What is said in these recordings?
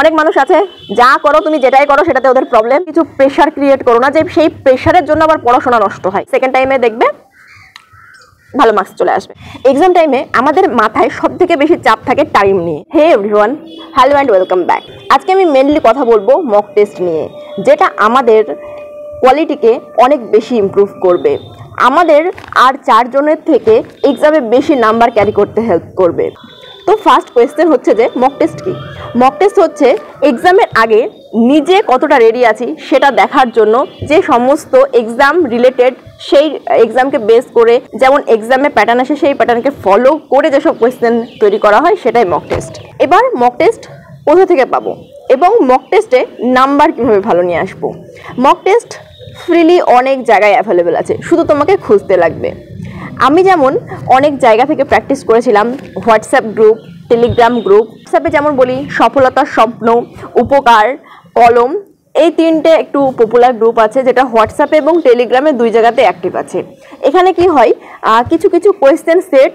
অনেক মানুষ আছে যা করো তুমি যেটাই করো সেটাতে ওদের প্রবলেম, কিছু প্রেশার ক্রিয়েট করো না যে সেই প্রেশারের জন্য আবার পড়াশোনা নষ্ট হয়। সেকেন্ড টাইমে দেখবে ভালো মার্কস চলে আসবে। এক্সাম টাইমে আমাদের মাথায় সবথেকে বেশি চাপ থাকে টাইম নিয়ে। Hey everyone, hello and welcome back. আজকে আমি মেনলি কথা বলবো মক টেস্ট নিয়ে, যেটা আমাদের কোয়ালিটিকে অনেক বেশি ইমপ্রুভ করবে, আমাদের আর 4 জনের থেকে এক্সামে বেশি নাম্বার ক্যারি করতে হেল্প করবে। তো ফার্স্ট কোয়েশ্চেন হচ্ছে যে মক টেস্ট কি? মক টেস্ট হচ্ছে এক্সামের আগে নিজে কতটা রেডি আছি সেটা দেখার জন্য যে সমস্ত এক্সাম রিলেটেড সেই এক্সামকে বেস করে যেমন এক্সামে প্যাটার্ন আসে সেই প্যাটার্নকে ফলো করে যেসব কোয়েশ্চেন তৈরি করা হয় সেটাই মক টেস্ট। এবার মক টেস্ট কোথা থেকে পাবো এবং মক টেস্টে নাম্বার কীভাবে ভালো নিয়ে আসবো? মক টেস্ট ফ্রিলি অনেক জায়গায় অ্যাভেলেবেল আছে, শুধু তোমাকে খুঁজতে লাগবে। আমি যেমন অনেক জায়গা থেকে প্র্যাকটিস করেছিলাম, হোয়াটসঅ্যাপ গ্রুপ, টেলিগ্রাম গ্রুপ। হোয়াটসঅ্যাপে যেমন বলি সফলতার স্বপ্ন, উপকার, কলম, এই 3টে একটু পপুলার গ্রুপ আছে যেটা হোয়াটসঅ্যাপে এবং টেলিগ্রামে 2 জায়গাতে অ্যাক্টিভ আছে। এখানে কি হয়, কিছু কিছু কোয়েশ্চেন সেট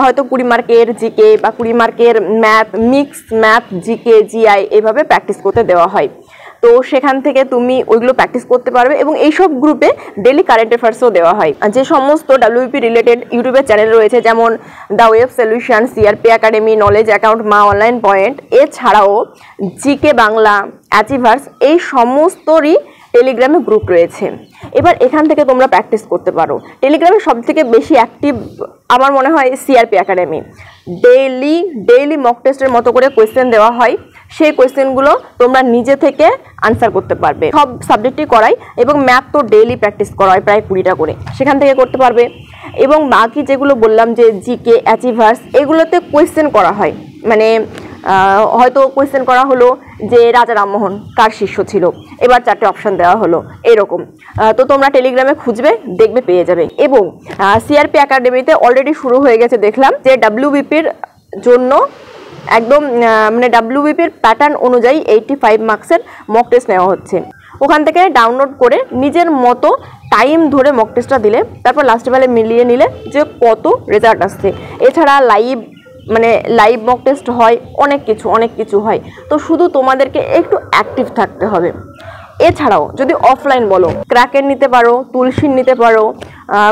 হয়তো 20 মার্কের জিকে বা 20 মার্কের math, mix math, GK, GI এভাবে প্র্যাকটিস করতে দেওয়া হয়। তো সেখান থেকে তুমি ওইগুলো প্র্যাকটিস করতে পারবে এবং এইসব গ্রুপে ডেলি কারেন্ট অ্যাফেয়ার্সও দেওয়া হয়। যে সমস্ত ডাব্লিউবিপি রিলেটেড ইউটিউবের চ্যানেল রয়েছে যেমন the web solution, CRP academy, knowledge account, মা অনলাইন পয়েন্ট, এছাড়াও জিকে বাংলা, অ্যাচিভার্স, এই সমস্তরই টেলিগ্রামে গ্রুপ রয়েছে। এবার এখান থেকে তোমরা প্র্যাকটিস করতে পারো। টেলিগ্রামে সবথেকে বেশি অ্যাক্টিভ আমার মনে হয় সিআরপি একাডেমি। ডেইলি মক টেস্টের মতো করে কোয়েশ্চেন দেওয়া হয়, সেই কোয়েশ্চেনগুলো তোমরা নিজে থেকে আনসার করতে পারবে। সব সাবজেক্টই করাই এবং ম্যাথ তো ডেইলি প্র্যাকটিস করা হয় প্রায় 20টা করে, সেখান থেকে করতে পারবে। এবং বাকি যেগুলো বললাম যে জিকে, অ্যাচিভার্স, এগুলোতে কোয়েশ্চেন করা হয়, মানে হয়তো কোয়েশ্চেন করা হলো যে রাজা রামমোহন কার শিষ্য ছিল, এবার 4টে অপশান দেওয়া হলো, এরকম। তো তোমরা টেলিগ্রামে খুঁজবে, দেখবে পেয়ে যাবে। এবং সিআরপি একাডেমিতে অলরেডি শুরু হয়ে গেছে দেখলাম যে ডাব্লিউবিপির জন্য একদম মানে ডাব্লিউবিপির প্যাটার্ন অনুযায়ী 85 মার্কসের মক টেস্ট নেওয়া হচ্ছে। ওখান থেকে ডাউনলোড করে নিজের মতো টাইম ধরে মক টেস্টটা দিলে তারপর লাস্টে বেলায় মিলিয়ে নিলে যে কত রেজাল্ট আসছে। এছাড়া লাইভ মক টেস্ট হয়, অনেক কিছু হয়। তো শুধু তোমাদেরকে একটু অ্যাক্টিভ থাকতে হবে। এছাড়াও যদি অফলাইন বলো, ক্র্যাকের নিতে পারো, তুলসীর নিতে পারো।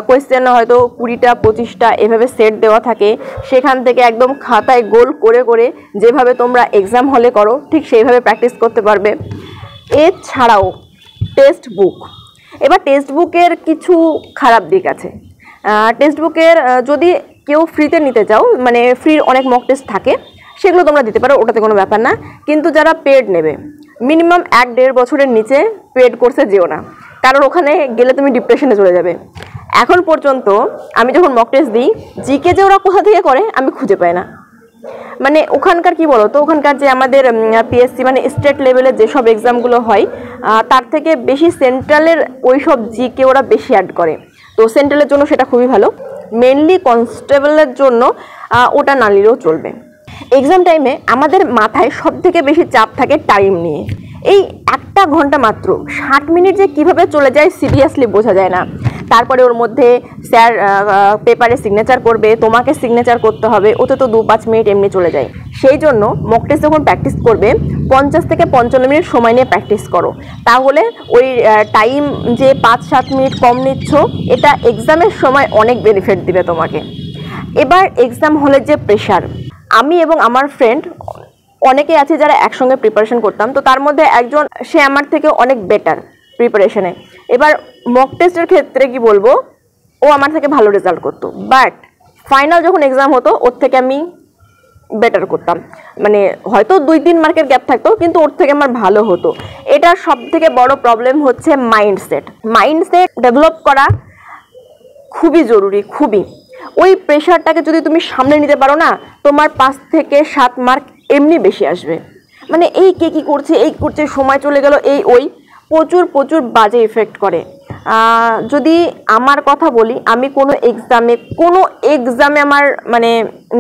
কোয়েশ্চেন হয়তো 20টা 25টা এভাবে সেট দেওয়া থাকে, সেখান থেকে একদম খাতায় গোল করে করে যেভাবে তোমরা এক্সাম হলে করো ঠিক সেইভাবে প্র্যাকটিস করতে পারবে। এছাড়াও টেক্সট বুক, এবার টেক্সট বুকের কিছু খারাপ দিক আছে। টেক্সট বুকের যদি কেউ ফ্রিতে নিতে চাও, মানে ফ্রির অনেক মক টেস্ট থাকে, সেগুলো তোমরা দিতে পারো, ওটাতে কোনো ব্যাপার না। কিন্তু যারা পেড নেবে, মিনিমাম 1-1.5 বছরের নিচে পেড কোর্সে যেও না, কারণ ওখানে গেলে তুমি ডিপ্রেশনে চলে যাবে। এখন পর্যন্ত আমি যখন মক টেস্ট দিই, জিকে যে ওরা কোথা থেকে করে আমি খুঁজে পাই না। মানে ওখানকার কি বলো তো, ওখানকার যে আমাদের পিএসসি মানে স্টেট লেভেলের যেসব এক্সামগুলো হয় তার থেকে বেশি সেন্ট্রালের ওই সব জিকে ওরা বেশি অ্যাড করে। তো সেন্ট্রালের জন্য সেটা খুবই ভালো, মেনলি কনস্টেবলের জন্য ওটা না নিলেও চলবে। এক্সাম টাইমে আমাদের মাথায় সবথেকে বেশি চাপ থাকে টাইম নিয়ে। এই 1 ঘন্টা মাত্র 60 মিনিট যে কিভাবে চলে যায় সিরিয়াসলি বোঝা যায় না। তারপরে ওর মধ্যে স্যার পেপারে সিগনেচার করবে, তোমাকে সিগনেচার করতে হবে, ওতে তো 2-5 মিনিট এমনি চলে যায়। সেই জন্য মক টেস্ট যখন প্র্যাকটিস করবে 50 থেকে 55 মিনিট সময় নিয়ে প্র্যাকটিস করো, তাহলে ওই টাইম যে 5-7 মিনিট কম নিচ্ছ, এটা এক্সামের সময় অনেক বেনিফিট দিবে তোমাকে। এবার এক্সাম হলের যে প্রেশার, আমি এবং আমার ফ্রেন্ড অনেকে আছে যারা একসঙ্গে প্রিপারেশন করতাম, তো তার মধ্যে একজন সে আমার থেকে অনেক বেটার প্রিপারেশনে। এবার মক টেস্টের ক্ষেত্রে কি বলবো, ও আমার থেকে ভালো রেজাল্ট করতো, বাট ফাইনাল যখন এক্সাম হতো ওর থেকে আমি বেটার করতাম। মানে হয়তো 2-3 মার্কের গ্যাপ থাকতো, কিন্তু ওর থেকে আমার ভালো হতো। এটা সব থেকে বড় প্রবলেম হচ্ছে মাইন্ডসেট ডেভেলপ করা খুবই জরুরি, খুবই। ওই প্রেশারটাকে যদি তুমি সামনে নিতে পারো না, তোমার 5 থেকে 7 মার্ক এমনি বেশি আসবে। মানে এই কে কী করছে, এই করছে, সময় চলে গেল, এই ওই প্রচুর বাজে ইফেক্ট করে। যদি আমার কথা বলি, আমি কোনো এক্সামে আমার মানে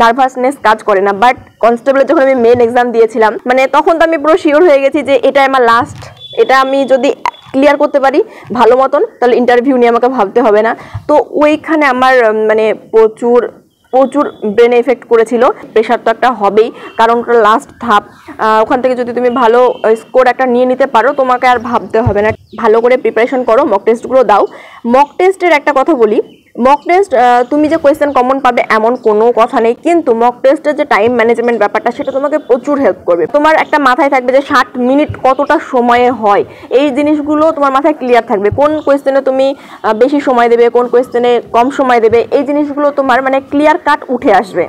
নার্ভাসনেস কাজ করে না, বাট কনস্টেবলে যখন আমি মেন এক্সাম দিয়েছিলাম, মানে তখন তো আমি পুরো শিওর হয়ে গেছি যে এটা আমার লাস্ট, এটা আমি যদি ক্লিয়ার করতে পারি ভালো মতন তাহলে ইন্টারভিউ নিয়ে আমাকে ভাবতে হবে না। তো ওইখানে আমার মানে প্রচুর প্রচুর ব্রেনে এফেক্ট করেছিল। প্রেশার তো একটা হবেই, কারণ ওটা লাস্ট ধাপ। ওখান থেকে যদি তুমি ভালো স্কোর একটা নিয়ে নিতে পারো, তোমাকে আর ভাবতে হবে না। ভালো করে প্রিপারেশন করো, মক টেস্টগুলো দাও। মক টেস্টের একটা কথা বলি, মক টেস্ট তুমি যে কোয়েশ্চেন কমন পাবে এমন কোনো কথা নেই, কিন্তু মক টেস্টের যে টাইম ম্যানেজমেন্ট ব্যাপারটা সেটা তোমাকে প্রচুর হেল্প করবে। তোমার একটা মাথায় থাকবে যে 60 মিনিট কতটা সময়ে হয়, এই জিনিসগুলো তোমার মাথায় ক্লিয়ার থাকবে। কোন কোয়েশ্চেনে তুমি বেশি সময় দেবে, কোন কোয়েশ্চেনে কম সময় দেবে, এই জিনিসগুলো তোমার মানে ক্লিয়ার কাট উঠে আসবে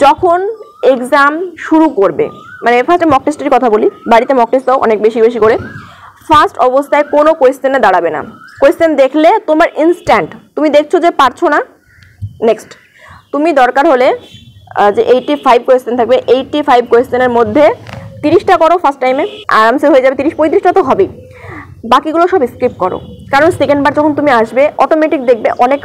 যখন এক্সাম শুরু করবে। মানে ফার্স্টে মক টেস্টের কথা বলি, বাড়িতে মক টেস্ট দাও অনেক বেশি বেশি করে। ফার্স্ট অবস্থায় কোনো কোয়েশ্চেনে দাঁড়াবে না। কোয়েশ্চেন দেখলে তোমার ইনস্ট্যান্ট, তুমি দেখছো যে পারছো না, নেক্সট তুমি দরকার হলে যে 85 কোয়েশ্চেন থাকবে, 85 কোয়েশ্চেনের মধ্যে 30টা করো ফার্স্ট টাইমে, আরামসে হয়ে যাবে। 30-35টা তো হবেই, বাকিগুলো সব স্কিপ করো। কারণ সেকেন্ড বার যখন তুমি আসবে অটোমেটিক দেখবে অনেক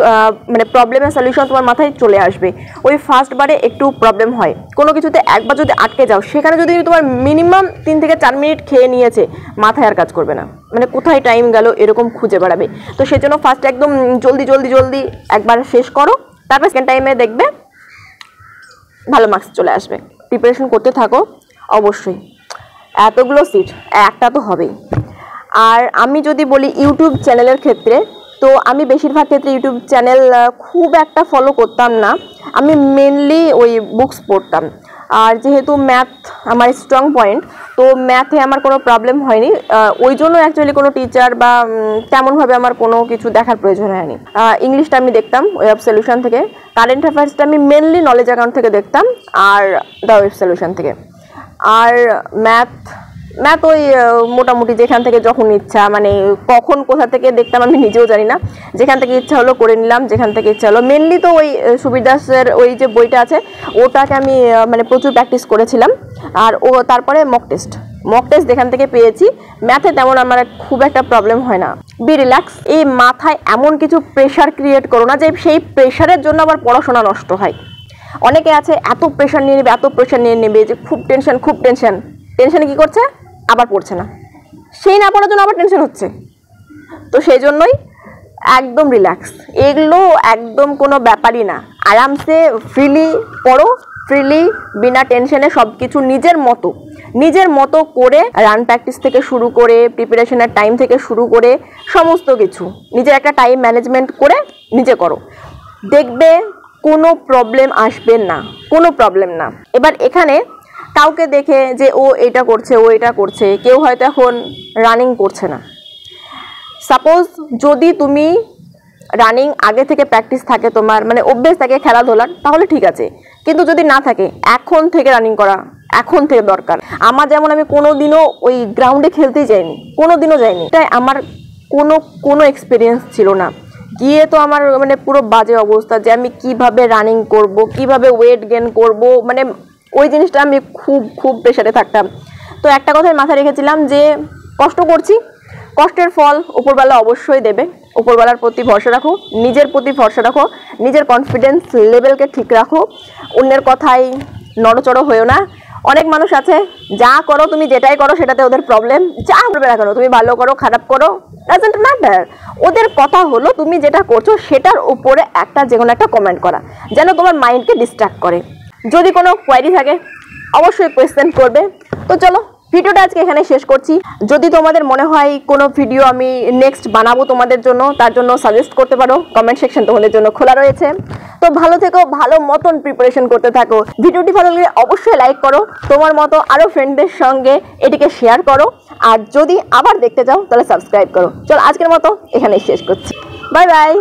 মানে প্রবলেমের সলিউশন তোমার মাথায় চলে আসবে। ওই ফার্স্ট বারে একটু প্রবলেম হয়, কোনো কিছুতে একবার যদি আটকে যাও, সেখানে যদি তোমার মিনিমাম 3 থেকে 4 মিনিট খেয়ে নিয়েছে, মাথায় আর কাজ করবে না, মানে কোথায় টাইম গেল এরকম খুঁজে বেড়াবে। তো সেজন্য ফার্স্ট একদম জলদি জলদি জলদি একবার শেষ করো, তারপর সেকেন্ড টাইমে দেখবে ভালো মার্কস চলে আসবে। প্রিপারেশন করতে থাকো অবশ্যই। এতগুলো সিট একটা তো হবেই। আর আমি যদি বলি ইউটিউব চ্যানেলের ক্ষেত্রে, তো আমি বেশিরভাগ ক্ষেত্রে ইউটিউব চ্যানেল খুব একটা ফলো করতাম না। আমি মেনলি ওই বুকস পড়তাম। আর যেহেতু ম্যাথ আমার স্ট্রং পয়েন্ট, তো ম্যাথে আমার কোনো প্রবলেম হয়নি। ওই জন্য অ্যাকচুয়ালি কোনো টিচার বা তেমনভাবে আমার কোনো কিছু দেখার প্রয়োজন হয়নি। ইংলিশটা আমি দেখতাম ওয়েব সলিউশন থেকে, কারেন্ট অ্যাফেয়ার্সটা আমি মেনলি নলেজ অ্যাকাউন্ট থেকে দেখতাম আর দ্য ওয়েব সলিউশন থেকে। আর ম্যাথ ওই মোটামুটি যেখান থেকে যখন ইচ্ছা, মানে কখন কোথা থেকে দেখতাম আমি নিজেও জানি না, যেখান থেকে ইচ্ছা হলো করে নিলাম, যেখান থেকে ইচ্ছা হলো। মেনলি তো ওই সুবীর দাসের ওই যে বইটা আছে ওটাকে আমি মানে প্রচুর প্র্যাকটিস করেছিলাম। আর তারপরে মক টেস্ট যেখান থেকে পেয়েছি। ম্যাথে তেমন আমার খুব একটা প্রবলেম হয় না। বি রিল্যাক্স, এই মাথায় এমন কিছু প্রেশার ক্রিয়েট করো না যে সেই প্রেশারের জন্য আবার পড়াশোনা নষ্ট হয়। অনেকে আছে এত প্রেশার নিয়ে নেবে যে খুব টেনশনে কী করছে, আবার পড়ছে না, সেই না পড়ার জন্য আবার টেনশন হচ্ছে। তো সেই জন্যই একদম রিল্যাক্স, এগুলো একদম কোনো ব্যাপারই না। আরামসে ফ্রিলি পড়ো, ফ্রিলি বিনা টেনশনে সব কিছু নিজের মতো করে, রান প্র্যাকটিস থেকে শুরু করে প্রিপারেশনের টাইম থেকে শুরু করে সমস্ত কিছু নিজের একটা টাইম ম্যানেজমেন্ট করে নিজে করো, দেখবে কোনো প্রবলেম আসবে না, কোনো প্রবলেম না। এবার এখানে কাউকে দেখে যে ও এটা করছে, কেউ হয়তো এখন রানিং করছে না। সাপোজ যদি তুমি রানিং আগে থেকে প্র্যাকটিস থাকে, তোমার মানে অভ্যেস থাকে খেলাধুলার, তাহলে ঠিক আছে। কিন্তু যদি না থাকে, এখন থেকে রানিং করা এখন থেকে দরকার। আমার যেমন আমি কোনোদিনও ওই গ্রাউন্ডে খেলতেই যাইনি, তাই আমার কোনো এক্সপিরিয়েন্স ছিল না। গিয়ে তো আমার মানে পুরো বাজে অবস্থা যে আমি কিভাবে রানিং করব, কিভাবে ওয়েট গেইন করব, মানে ওই জিনিসটা আমি খুব প্রেশারে থাকতাম। তো একটা কথাই মাথায় রেখেছিলাম যে কষ্ট করছি, কষ্টের ফল উপরওয়ালা অবশ্যই দেবে। উপরওয়ালার প্রতি ভরসা রাখো, নিজের প্রতি ভরসা রাখো, নিজের কনফিডেন্স লেভেলকে ঠিক রাখো, অন্যের কথায় নড়চড় হয়েও না। অনেক মানুষ আছে যা করো তুমি যেটাই করো সেটাতে ওদের প্রবলেম, যা করবে না কেন, তুমি ভালো করো খারাপ করো ডাজন্ট ম্যাটার, ওদের কথা হলো তুমি যেটা করছো সেটার উপরে যে কোনো একটা কমেন্ট করা, যেন তোমার মাইন্ডকে ডিস্ট্র্যাক্ট করে। যদি কোনো কোয়ারি থাকে অবশ্যই কোয়েশ্চেন করবে। তো চলো ভিডিওটা আজকে এখানে শেষ করছি। যদি তোমাদের মনে হয় কোনো ভিডিও আমি নেক্সট বানাবো তোমাদের জন্য, তার জন্য সাজেস্ট করতে পারো, কমেন্ট সেকশন তোমাদের জন্য খোলা রয়েছে। তো ভালো থেকো, ভালো মতন প্রিপারেশন করতে থাকো। ভিডিওটি ভালো লাগলে অবশ্যই লাইক করো, তোমার মতো আরও ফ্রেন্ডদের সঙ্গে এটিকে শেয়ার করো, আর যদি আবার দেখতে চাও তাহলে সাবস্ক্রাইব করো। চলো আজকের মতো এখানেই শেষ করছি, বাই বাই।